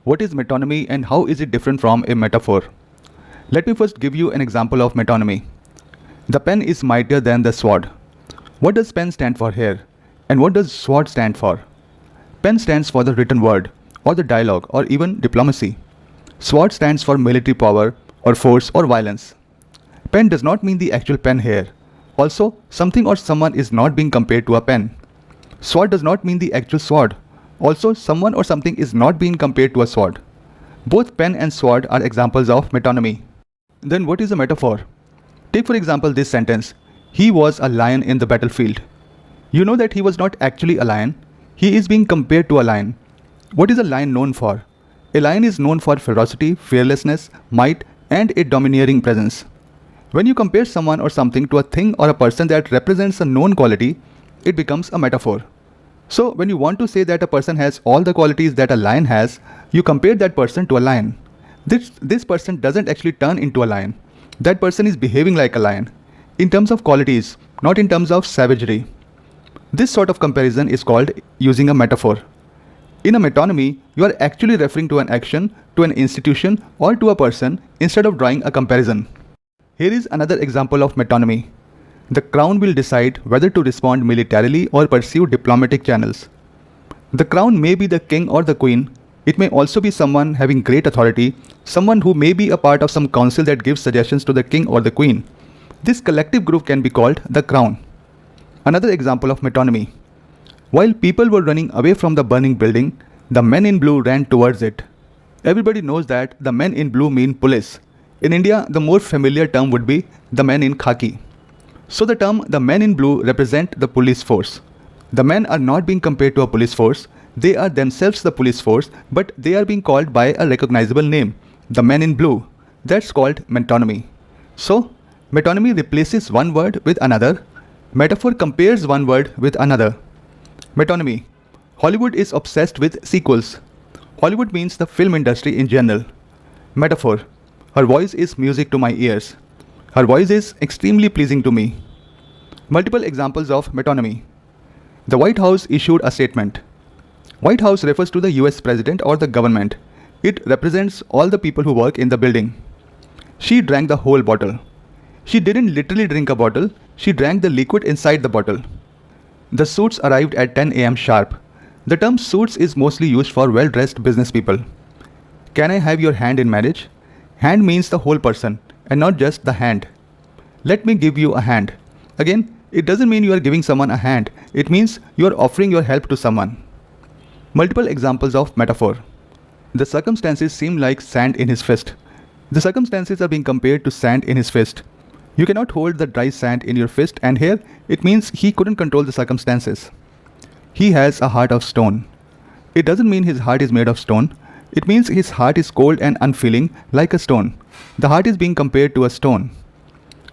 What is metonymy and how is it different from a metaphor? Let me first give you an example of metonymy. The pen is mightier than the sword. What does pen stand for here? And what does sword stand for? Pen stands for the written word, or the dialogue, or even diplomacy. Sword stands for military power, or force, or violence. Pen does not mean the actual pen here. Also, something or someone is not being compared to a pen. Sword does not mean the actual sword. Also, someone or something is not being compared to a sword. Both pen and sword are examples of metonymy. Then what is a metaphor? Take for example this sentence, he was a lion in the battlefield. You know that he was not actually a lion. He is being compared to a lion. What is a lion known for? A lion is known for ferocity, fearlessness, might, and a domineering presence. When you compare someone or something to a thing or a person that represents a known quality, it becomes a metaphor. So when you want to say that a person has all the qualities that a lion has, you compare that person to a lion. This person doesn't actually turn into a lion. That person is behaving like a lion, in terms of qualities, not in terms of savagery. This sort of comparison is called using a metaphor. In a metonymy, you are actually referring to an action, to an institution, or to a person instead of drawing a comparison. Here is another example of metonymy. The crown will decide whether to respond militarily or pursue diplomatic channels. The crown may be the king or the queen. It may also be someone having great authority, someone who may be a part of some council that gives suggestions to the king or the queen. This collective group can be called the crown. Another example of metonymy. While people were running away from the burning building, the men in blue ran towards it. Everybody knows that the men in blue mean police. In India, the more familiar term would be the men in khaki. So the term the men in blue represent the police force. The men are not being compared to a police force. They are themselves the police force, but they are being called by a recognizable name, the men in blue. That's called metonymy. So, metonymy replaces one word with another. Metaphor compares one word with another. Metonymy. Hollywood is obsessed with sequels. Hollywood means the film industry in general. Metaphor. Her voice is music to my ears. Her voice is extremely pleasing to me. Multiple examples of metonymy. The White House issued a statement. White House refers to the US President or the government. It represents all the people who work in the building. She drank the whole bottle. She didn't literally drink a bottle, she drank the liquid inside the bottle. The suits arrived at 10 a.m. sharp. The term suits is mostly used for well-dressed business people. Can I have your hand in marriage? Hand means the whole person and not just the hand. Let me give you a hand. Again, it doesn't mean you are giving someone a hand. It means you are offering your help to someone. Multiple examples of metaphor. The circumstances seem like sand in his fist. The circumstances are being compared to sand in his fist. You cannot hold the dry sand in your fist, and here it means he couldn't control the circumstances. He has a heart of stone. It doesn't mean his heart is made of stone. It means his heart is cold and unfeeling like a stone. The heart is being compared to a stone.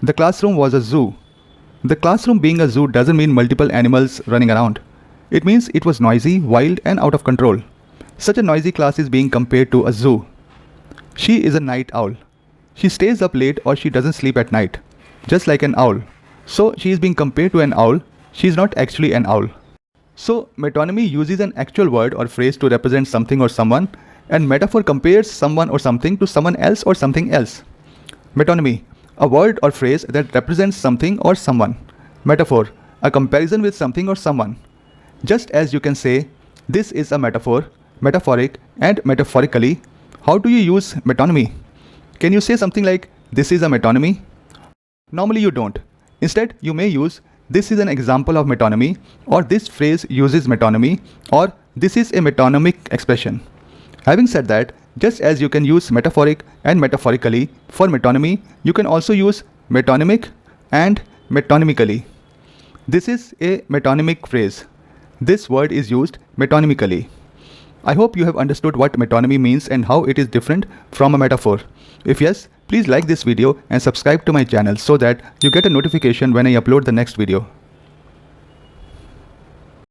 The classroom was a zoo. The classroom being a zoo doesn't mean multiple animals running around. It means it was noisy, wild, and out of control. Such a noisy class is being compared to a zoo. She is a night owl. She stays up late or she doesn't sleep at night, just like an owl. So she is being compared to an owl. She is not actually an owl. So metonymy uses an actual word or phrase to represent something or someone, and metaphor compares someone or something to someone else or something else. Metonymy, a word or phrase that represents something or someone. Metaphor, a comparison with something or someone. Just as you can say, this is a metaphor, metaphoric, and metaphorically, how do you use metonymy? Can you say something like, this is a metonymy? Normally you don't. Instead, you may use, this is an example of metonymy, or this phrase uses metonymy, or this is a metonymic expression. Having said that, just as you can use metaphoric and metaphorically for metonymy, you can also use metonymic and metonymically. This is a metonymic phrase. This word is used metonymically. I hope you have understood what metonymy means and how it is different from a metaphor. If yes, please like this video and subscribe to my channel so that you get a notification when I upload the next video.